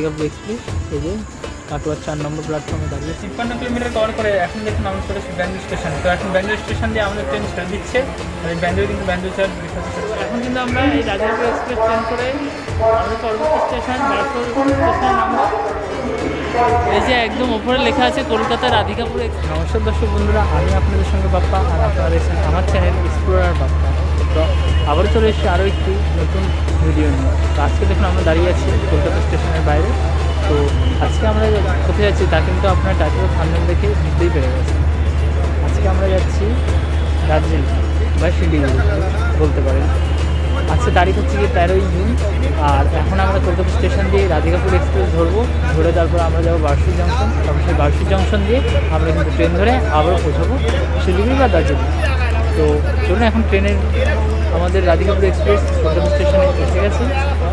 Radhikapur express. এই যে কাটোয়ার 4 নম্বর প্ল্যাটফর্মে দাঁড়িয়ে 53 কিলোমিটার কভার করে এখন দেখুন আমরা চলে এসেছি ব্যান্ডেল স্টেশন। তো এখন ব্যান্ডেল স্টেশন দিয়ে আমাদের ট্রেন ছেড়ে দিচ্ছে। আর এই ব্যান্ডেল কিন্তু ব্যান্ডেল চার্জ এখন কিন্তু আমরা এই রাধিকাপুর এক্সপ্রেস ট্রেন করে আমাদের পরবর্তী স্টেশন বারসোল স্টেশন নামবো। এই যে একদম ওপরে লেখা আছে কলকাতা রাধিকাপুর এক্সপ্রেস। নমস্কার দর্শক বন্ধুরা, আমি আপনাদের সঙ্গে বাপ্পা, আর আপনারা দেখছেন আমার চ্যানেল এক্সপ্লোরার বাপ্পা। তো আবারও চলে এসেছি আরও একটি নতুন ভিডিও নিয়ে। তো আজকে দেখুন আমরা দাঁড়িয়ে আছি কলকাতা স্টেশনের বাইরে। তো আজকে আমরা কোথায় যাচ্ছি তা কিন্তু আপনার টাইটেল থাম্বনেল দেখে বুঝতেই পেরে গেছেন। আজকে আমরা যাচ্ছি দার্জিলিং বা শিলিগুড়ি বলতে পারেন। আজকে তারিখ হচ্ছে গিয়ে 13ই জুন। আর এখন আমরা কলকাতা স্টেশন দিয়ে রাধিকাপুর এক্সপ্রেস ধরবো, ধরে তারপর আমরা যাবো বারসুই জংশন। তারপর সেই বারসুই জংশন দিয়ে আমরা কিন্তু ট্রেন ধরে আবারও পৌঁছাবো শিলিগুড়ি বা দার্জিলিং। তো চলুন, এখন ট্রেনের আমাদের রাধিকাপুর এক্সপ্রেস কলকাতা স্টেশনে এসে গেছে।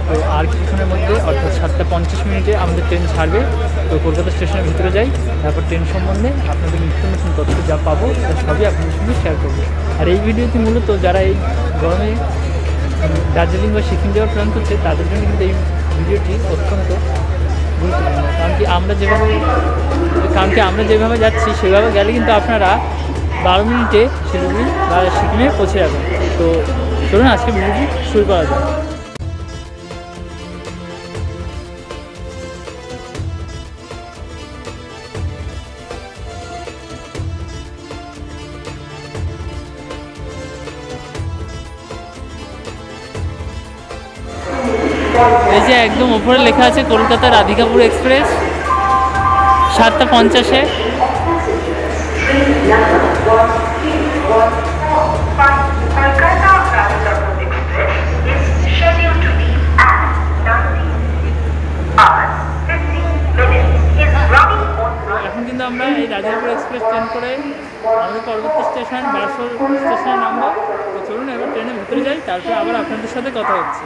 তো আর কিছুক্ষণের মধ্যে অর্থাৎ 7:50 আমাদের ট্রেন ছাড়বে। তো কলকাতা স্টেশনের ভিতরে যাই, তারপর ট্রেন সম্বন্ধে আপনাদের নিত্য নতুন তথ্য যা পাবো তা সবই আপনাদের সঙ্গে শেয়ার করবো। আর এই ভিডিওটি মূলত যারা এই গরমে দার্জিলিং বা সিকিম যাওয়ার প্ল্যান করছে তাদের জন্য কিন্তু এই ভিডিওটি অত্যন্ত গুরুত্বপূর্ণ। কারণ কি আমরা যেভাবে যাচ্ছি সেভাবে গেলে কিন্তু আপনারা 12 মিনিটে শিলিগুড়ি বা সিকিমে পৌঁছে যাবেন। তো চলুন আজকে ভিডিওটি শুরু করা যায়। এই যে একদম উপরে লেখা আছে কলকাতা রাধিকাপুর এক্সপ্রেস 7:50। এখন কিন্তু আমরা এই রাধিকাপুর এক্সপ্রেস ট্রেন করে আমাদের পরবর্তী স্টেশন বারসোল স্টেশনে নামবো। তো চলুন এবার ট্রেনের ভিতরে যাই, তারপরে আবার আপনাদের সাথে কথা হচ্ছে।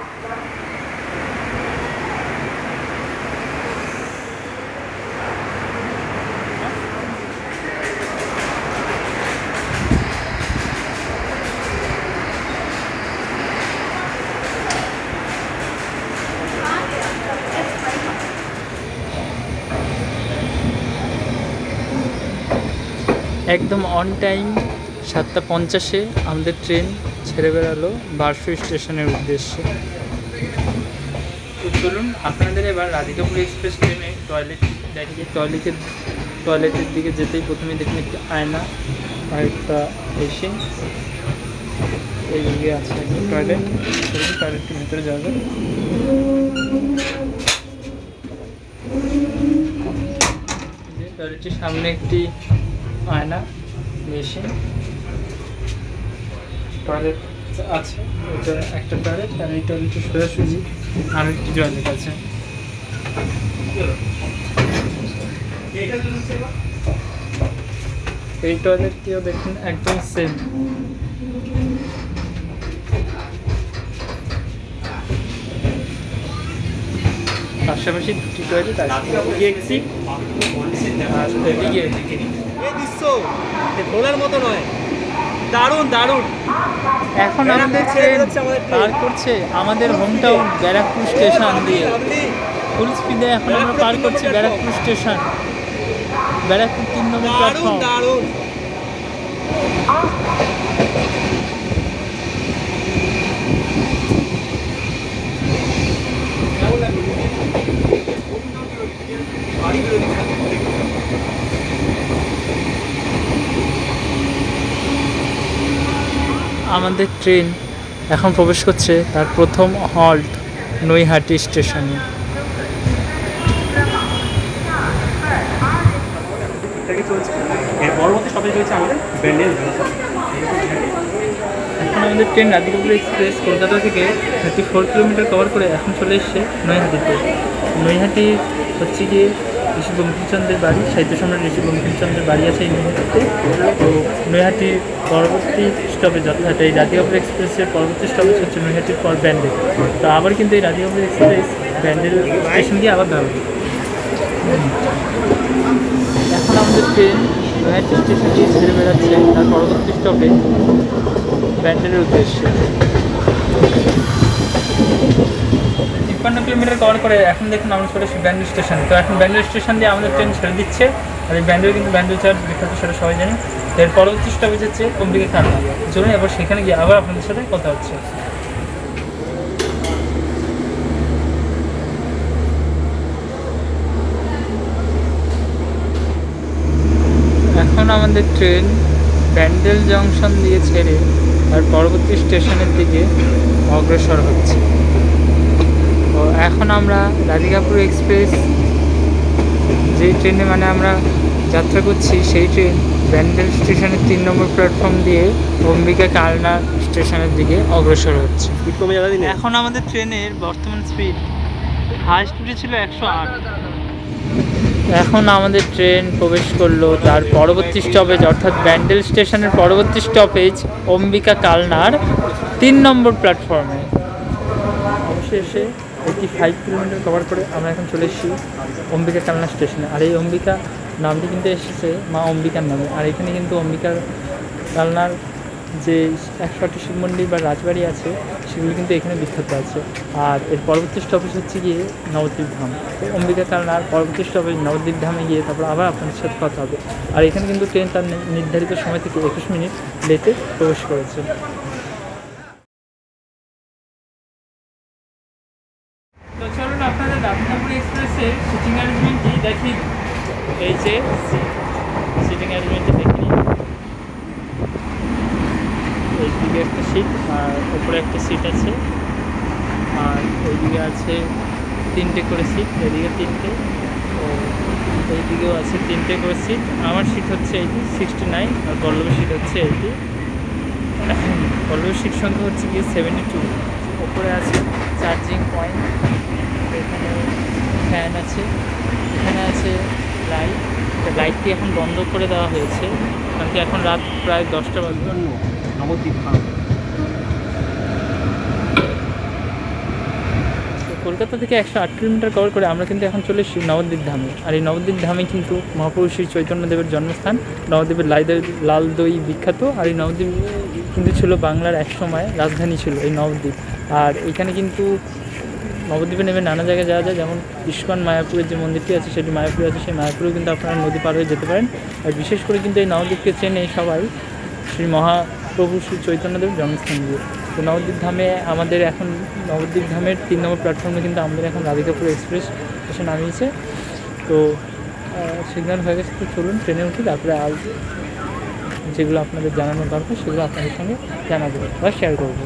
একদম অন টাইম 7:50 আমাদের ট্রেন ছেড়ে বেরালো বারসুই স্টেশনের উদ্দেশ্যে। তো চলুন আপনাদের এবার রাধিকাপুর এক্সপ্রেস ট্রেনে টয়লেট দেখি। টয়লেটের দিকে যেতেই প্রথমে দেখুন একটি আয়না আর একটা বেসিন, এই দিকে আছে একটা টয়লেট। চলুন টয়লেটটির ভিতরে যাওয়া যাবে। টয়লেটের সামনে একটি আয়না, মেশিন, টয়লেট আছে। এটা একটা টয়লেট, আর এই টয়লেটের সোজাসুজি আরও একটি টয়লেট আছে। এই টয়লেটটিও দেখুন একদম সেম। পাশাপাশি দুটি টয়লেট আছে, বলার মতো নয়, দারুণ দারুণ। এখন আমাদের ট্রেন পার করছে আমাদের হোমটাউন ব্যারাকপুর স্টেশন দিয়ে। ফুল স্পিডে এখন আমরা পার করছি ব্যারাকপুর স্টেশন, ব্যারাকপুর 3 নম্বর প্ল্যাটফর্ম। দারুণ আমাদের ট্রেন এখন প্রবেশ করছে তার প্রথম হল্ট নৈহাটি স্টেশনে। পরবর্তী স্টপেজ রয়েছে আমাদের ব্যান্ডেল। এখন আমাদের ট্রেন রাধিকাপুর এক্সপ্রেস কলকাতা থেকে 34 কিলোমিটার কভার করে এখন চলে এসছে নৈহাটিতে। নৈহাটি হচ্ছে গিয়ে ঋষি বঙ্কিমচন্দ্রের বাড়ি, সাহিত্য সম্রাট ঋষি বঙ্কিমচন্দ্রের বাড়ি আছে এই নৈহাটিতে। তো নৈহাটির পরবর্তী স্টপেজ অর্থাৎ এই রাধিকাপুর এক্সপ্রেসের পরবর্তী স্টপেজ হচ্ছে নৈহাটির পর ব্যান্ডেল। তো আবার কিন্তু এই রাধিকাপুর এক্সপ্রেস ব্যান্ডেল স্টেশন দিয়ে আবার দাঁড়াবে। এখন আমাদের ট্রেন নৈহাটি স্টেশন দিয়ে ছেড়ে বেড়াচ্ছে তার পরবর্তী স্টপে ব্যান্ডেলের উদ্দেশ্যে। কিলোমিটার কভার করে এখন দেখুন আমরা চলে এসেছি ব্যান্ডেল স্টেশন। তো এখন ব্যান্ডেল স্টেশন দিয়ে আমাদের ট্রেন ছেড়ে দিচ্ছে। আর এই ব্যান্ডেল কিন্তু ব্যান্ডেল চার্জ বিখ্যাত, সেটা সবাই জানি। এর পরবর্তী স্টপেজ হচ্ছে অম্বিকা কালনা। চলুন এবার সেখানে গিয়ে আবার আপনাদের সাথে কথা হচ্ছে। এখন আমাদের ট্রেন ব্যান্ডেল জংশন দিয়ে ছেড়ে আর পরবর্তী স্টেশনের দিকে অগ্রসর হচ্ছে। তো এখন আমরা রাধিকাপুর এক্সপ্রেস যেই ট্রেনে আমরা যাত্রা করছি, সেই ট্রেন ব্যান্ডেল স্টেশনের 3 নম্বর প্ল্যাটফর্ম দিয়ে অম্বিকা কালনা স্টেশনের দিকে অগ্রসর হচ্ছে। এখন আমাদের ট্রেনের বর্তমান স্পিড হাই স্পিডে ছিল 108। এখন আমাদের ট্রেন প্রবেশ করলো তার পরবর্তী স্টপেজ, অর্থাৎ ব্যান্ডেল স্টেশনের পরবর্তী স্টপেজ অম্বিকা কালনার 3 নম্বর প্ল্যাটফর্মে। অবশেষে 85 কিলোমিটার কভার করে আমরা এখন চলে এসেছি অম্বিকা কালনা স্টেশনে। আর এই অম্বিকা নামটি কিন্তু এসেছে মা অম্বিকার নামে। আর এখানে কিন্তু অম্বিকা কালনার যে 108টি শিব মন্দির বা রাজবাড়ি আছে সেগুলো কিন্তু এখানে বিখ্যাত আছে। আর এর পরবর্তী স্টপেজ হচ্ছে গিয়ে নবদ্বীপ ধাম। তো অম্বিকা কালনার পরবর্তী স্টপেজ নবদ্বীপ ধামে গিয়ে তারপর আবার আপনাদের সাথে কথা হবে। আর এখানে কিন্তু ট্রেন তার নির্ধারিত সময় থেকে 21 মিনিট লেটে প্রবেশ করেছে। তো চলুন আপনাদের রাধিকাপুর এক্সপ্রেসের সিটিং অ্যারেঞ্জমেন্টটি দেখি। এই যে সিটিং অ্যারেঞ্জমেন্টটি দেখি, এইদিকে একটা সিট আর উপরে একটা সিট আছে, আর ওইদিকে আছে 3টে করে সিট, এদিকে 3টে, ও এইদিকেও আছে 3টে করে সিট। আমার সিট হচ্ছে এইটি 69, আর পল্লবের সিট হচ্ছে এইটি। পল্লবের সিট সংখ্যা হচ্ছে গিয়ে 72। ওপরে আছে চার্জিং পয়েন্ট, এখানে ফ্যান আছে, এখানে আছে লাইট। লাইটটি এখন বন্ধ করে দেওয়া হয়েছে কারণ কি এখন রাত প্রায় 10টা বাজে। নবদ্বীপ ধাম, কলকাতা থেকে 108 কিলোমিটার কভার করে আমরা কিন্তু এখন চলে এসেছি নবদ্বীপ ধামে। আর এই নবদ্বীপ ধামে কিন্তু মহাপুরুষ শ্রী চৈতন্যদেবের জন্মস্থান। নবদ্বীপের লাল দই বিখ্যাত। আর এই নবদ্বীপ কিন্তু ছিল বাংলার এক সময় রাজধানী ছিল এই নবদ্বীপ। আর এখানে কিন্তু নবদ্বীপে নেমে নানা জায়গায় যাওয়া যায়, যেমন ইস্কন মায়াপুরের যে মন্দিরটি আছে সেটি মায়াপুরে আছে, সেই মায়াপুরেও কিন্তু আপনারা নদী পার হয়ে যেতে পারেন। আর বিশেষ করে কিন্তু এই নবদ্বীপকে চেনে সবাই শ্রী মহাপ্রভু শ্রী চৈতন্যদেবের জন্মস্থান দিয়ে। তো নবদ্বীপ ধামে আমাদের এখন নবদ্বীপ ধামের 3 নম্বর প্ল্যাটফর্মে কিন্তু আমাদের এখন রাধিকাপুর এক্সপ্রেস এসে নামিয়েছে। তো সিগন্যাল হয়ে গেছে। তো চলুন ট্রেনে উঠি, তারপরে আর যেগুলো আপনাদের জানানো দরকার সেগুলো আপনাদের সঙ্গে জানাবো বা শেয়ার করবো।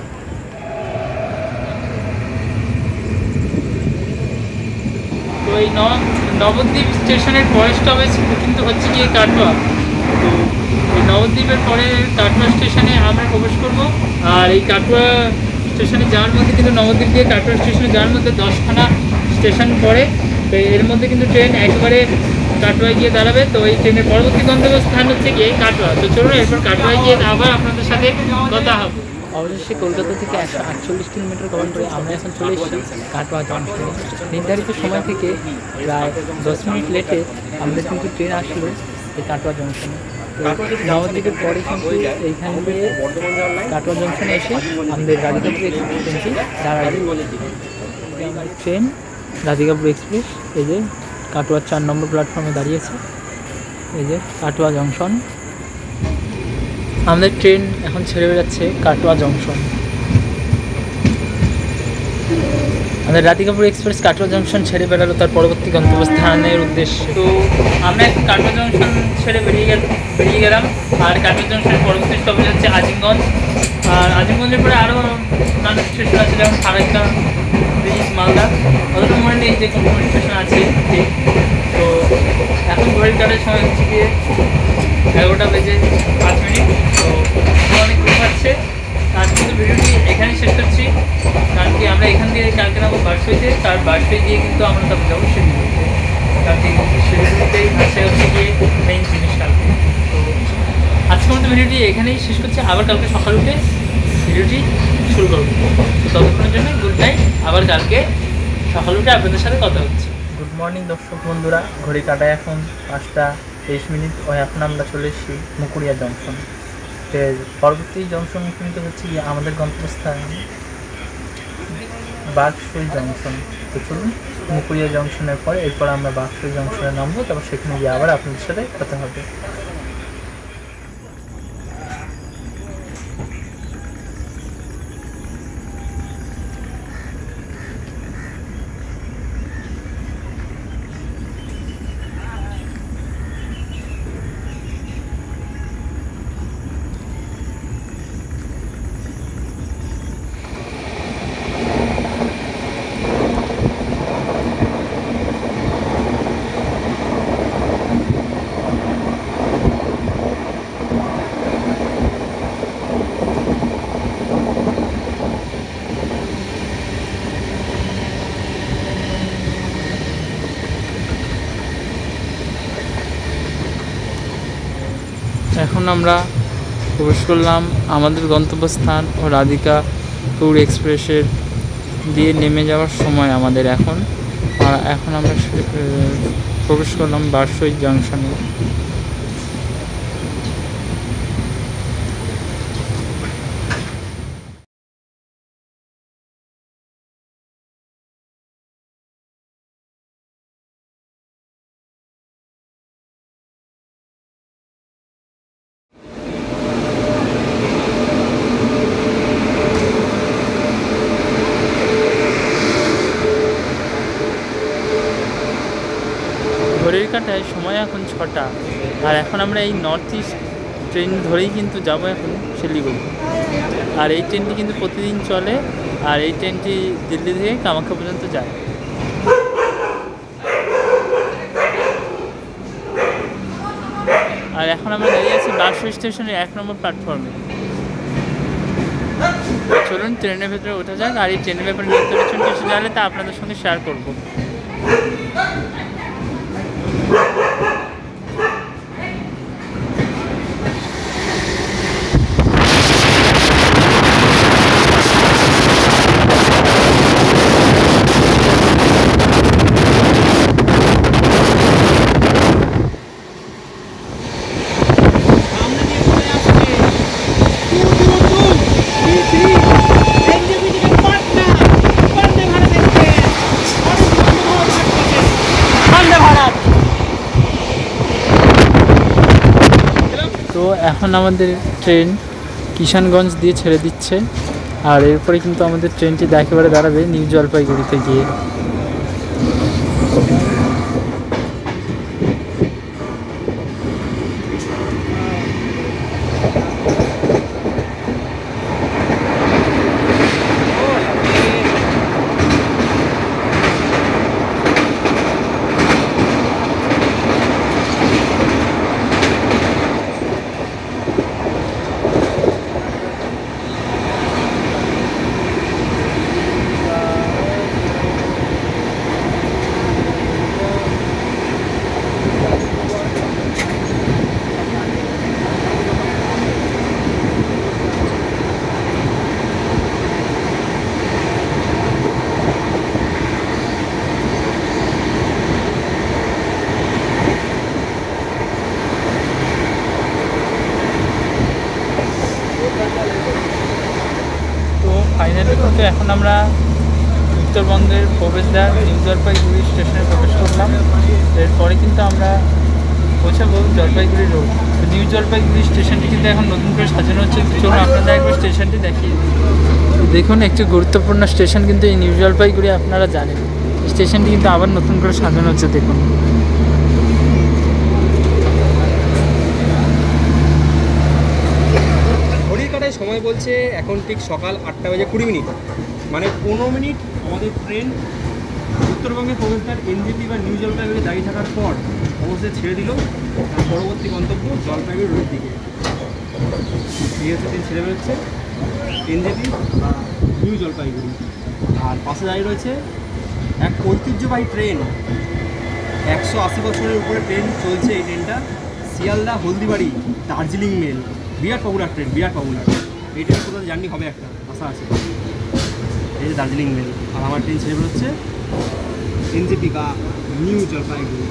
তো এই নবদ্বীপ স্টেশনের পরের স্টপেজ কিন্তু হচ্ছে গিয়ে কাটোয়া। তো এই নবদ্বীপের পরে কাটোয়া স্টেশনে আমরা প্রবেশ করব। আর এই কাটোয়া স্টেশনে যাওয়ার মধ্যে কিন্তু নবদ্বীপ দিয়ে কাটোয়া স্টেশনে যাওয়ার মধ্যে 10খানা স্টেশন পড়ে। তো এর মধ্যে কিন্তু ট্রেন একবারে কাটোয়ায় গিয়ে দাঁড়াবে। তো এই ট্রেনের পরবর্তী গন্তব্যস্থান হচ্ছে গিয়ে কাটোয়া। তো চলুন এরপর কাটোয়ায় গিয়ে আবার আপনাদের সাথে কথা হবে। অবশেষে কলকাতা থেকে 148 কিলোমিটার কভার করে আমরা এখন চলে এসেছি কাটোয়া জংশনে। নির্ধারিত সময় থেকে প্রায় 10 মিনিট লেটে আমাদের কিন্তু ট্রেন আসলো এই কাটোয়া জংশনে। তো নবদ্বীপের পরে কিন্তু এইখান থেকে কাটোয়া জংশনে এসে আমাদের রাধিকাপুর এক্সপ্রেস ট্রেনটি দাঁড়াবে। ট্রেন রাধিকাপুর এক্সপ্রেস এই যে কাটোয়ার 4 নম্বর প্ল্যাটফর্মে দাঁড়িয়েছে। এই যে কাটোয়া জংশন, আমাদের ট্রেন এখন ছেড়ে বেড়াচ্ছে কাটোয়া জংশন। আমাদের রাধিকাপুর এক্সপ্রেস কাটোয়া জংশন ছেড়ে বেড়ালো তার পরবর্তী গন্তব্যস্থানের উদ্দেশ্যে। তো আমরা এখন কাটোয়া জংশন ছেড়ে বেরিয়ে গেলাম। আর কাটোয়া জংশনের পরবর্তী স্টপেজ হচ্ছে আজিমগঞ্জ। আর আজিমগঞ্জের পরে আরও নানা স্টেশন আছে, যেমন ফারাক্কা, ব্রিজ, মালদা। অতটা মনে নেই যে কোন কোন স্টেশন আছে ঠিক। তো এখন ঘড়ির কাটার সময় হচ্ছে গিয়ে 11টা বেজে 5 মিনিট। তো অনেক ঘুম পাচ্ছে। তার কিন্তু ভিডিওটি এখানেই শেষ করছি, কারণ কি আমরা এখান দিয়ে কালকে নামবো বারসইতে। তার বারসই গিয়ে কিন্তু আমরা তারপর যাবো শিলিগুড়িতে, কারণ কি শিলিগুড়িতেই আছে হচ্ছে গিয়ে মেইন জিনিস কালকে। তো আজকের মতো ভিডিওটি এখানেই শেষ করছি। আবার কালকে সকাল উঠে ভিডিওটি শুরু করবো। তো ততক্ষণের জন্য গুড নাইট। আবার কালকে সকাল উঠে আপনাদের সাথে কথা হচ্ছে। গুড মর্নিং দর্শক বন্ধুরা, ঘড়ি কাটায় এখন 5টা 23 মিনিট। এখন আমরা চলে এসেছি মুকুরিয়া জংশন। পরবর্তী জংশন কিন্তু হচ্ছে গিয়ে আমাদের গন্তব্যস্থান বাঘশই জংশন। তো চলুন, মুকুরিয়া জংশনের পরে এরপর আমরা বাঘশই জংশনে নামবো, তারপর সেখানে গিয়ে আবার আপনাদের সাথে কথা হবে। এখন আমরা প্রবেশ করলাম আমাদের গন্তব্যস্থান ও রাধিকা ট্যুর এক্সপ্রেসের দিয়ে নেমে যাওয়ার সময় আমাদের এখন। আর এখন আমরা প্রবেশ করলাম বাঘশই জংশনে। ঘড়ির কাঁটায় সময় এখন 6টা, আর এখন আমরা এই নর্থ ইস্ট ট্রেন ধরেই কিন্তু যাবো এখন শিলিগুড়ি। আর এই ট্রেনটি কিন্তু প্রতিদিন চলে, আর এই ট্রেনটি দিল্লি থেকে কামাখ্যা পর্যন্ত যায়। আর এখন আমরা দাঁড়িয়ে আছি বাঘশই স্টেশনের 1 নম্বর প্ল্যাটফর্মে। চলুন ট্রেনের ভেতরে ওঠা যাক, আর এই ট্রেনের ব্যাপারে নিত্য নতুন কিছু জানলে তা আপনাদের সঙ্গে শেয়ার করব। তো এখন আমাদের ট্রেন কিষানগঞ্জ দিয়ে ছেড়ে দিচ্ছে, আর এরপরে কিন্তু আমাদের ট্রেনটি একেবারে দাঁড়াবে নিউ জলপাইগুড়িতে গিয়ে। ফাইনালি কিন্তু এখন আমরা উত্তরবঙ্গের প্রবেশদ্বার নিউ জলপাইগুড়ি স্টেশনে প্রবেশ করলাম। এরপরে কিন্তু আমরা পৌঁছাবো জলপাইগুড়ি রোড। তো নিউ জলপাইগুড়ি স্টেশনটি কিন্তু এখন নতুন করে সাজানো হচ্ছে। চলুন আপনাদের একবার স্টেশনটি দেখিয়ে দিই। দেখুন, একটি গুরুত্বপূর্ণ স্টেশন কিন্তু এই নিউ জলপাইগুড়ি, আপনারা জানেন। স্টেশনটি কিন্তু আবার নতুন করে সাজানো হচ্ছে, দেখুন। সময় বলছে এখন ঠিক সকাল 8টা বেজে 20 মিনিট, মানে 15 মিনিট আমাদের ট্রেন উত্তরবঙ্গের প্রবেশদ্বার এনজেপি বা নিউ জলপাইগুড়ি দাঁড়িয়ে থাকার পর অবশ্যই ছেড়ে দিল পরবর্তী গন্তব্য জলপাইগুড়ি রোড দিকে। এই হচ্ছে ট্রেন ছেড়ে বেরোচ্ছে এনজেপি বা নিউ জলপাইগুড়ি। আর পাশে দাঁড়িয়ে রয়েছে এক ঐতিহ্যবাহী ট্রেন, 180 বছরের উপরে ট্রেন চলছে এই ট্রেনটা, শিয়ালদা হলদিবাড়ি দার্জিলিং মেল। বিরাট পপুলার ট্রেন, বিরাট পপুলার। এই ট্রেন কোথাও জার্নি হবে, একটা আশা আছে। এই যে দার্জিলিং মেল, আর আমার ট্রেন ছেড়ে বেরোচ্ছে এনজেপি বা নিউ জলপাইগুড়ি।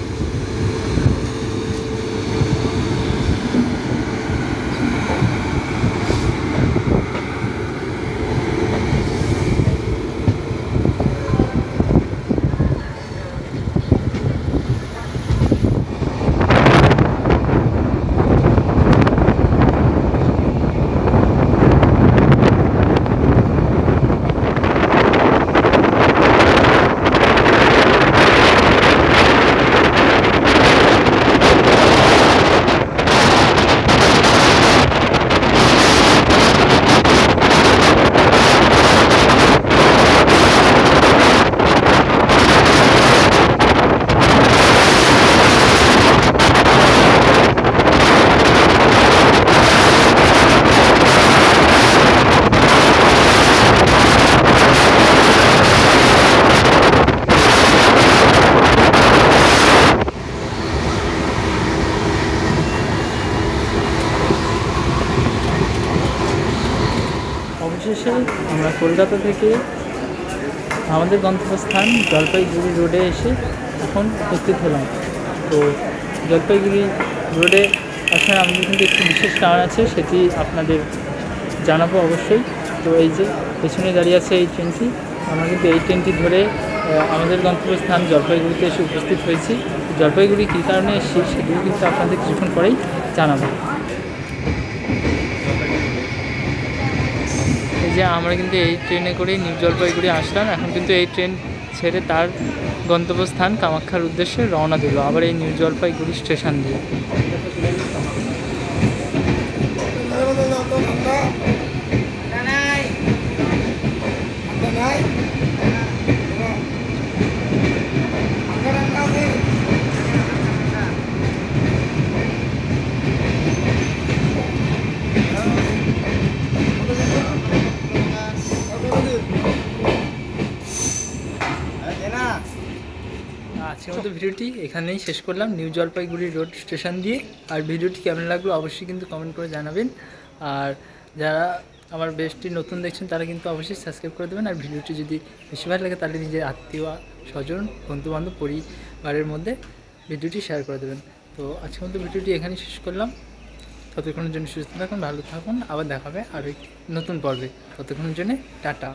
আমরা কলকাতা থেকে আমাদের গন্তব্যস্থান জলপাইগুড়ি রোডে এসে এখন উপস্থিত হলাম। তো জলপাইগুড়ি রোডে আসলে আমাদের কিন্তু একটি বিশেষ কারণ আছে, সেটি আপনাদের জানাবো অবশ্যই। তো এই যে পেছনে দাঁড়িয়ে আছে এই ট্রেনটি, আমরা কিন্তু এই ট্রেনটি ধরে আমাদের গন্তব্যস্থান জলপাইগুড়িতে এসে উপস্থিত হয়েছি। জলপাইগুড়ি কী কারণে এসেছি সেগুলো কিন্তু আপনাদের কিছুক্ষণ পরেই জানাবো। এই যে আমরা কিন্তু এই ট্রেনে করেই নিউ জলপাইগুড়ি আসলাম। এখন কিন্তু এই ট্রেন ছেড়ে তার গন্তব্যস্থান কামাখ্যার উদ্দেশ্যে রওনা দিল, আবার এই নিউ জলপাইগুড়ি স্টেশন দিয়ে। আজকের মতো ভিডিওটি এখানেই শেষ করলাম, নিউ জলপাইগুড়ি রোড স্টেশন দিয়ে। আর ভিডিওটি কেমন লাগলো অবশ্যই কিন্তু কমেন্ট করে জানাবেন। আর যারা আমার বেস্টটি নতুন দেখছেন তারা কিন্তু অবশ্যই সাবস্ক্রাইব করে দেবেন। আর ভিডিওটি যদি বেশি ভালো লাগে তাহলে নিজের আত্মীয় স্বজন বন্ধুবান্ধব পরিবারের মধ্যে ভিডিওটি শেয়ার করে দেবেন। তো আজকের মতো ভিডিওটি এখানেই শেষ করলাম। ততক্ষণের জন্য সুস্থ থাকুন, ভালো থাকুন, আবার দেখাবে আরও একটি নতুন পর্বে। ততক্ষণের জন্য টাটা।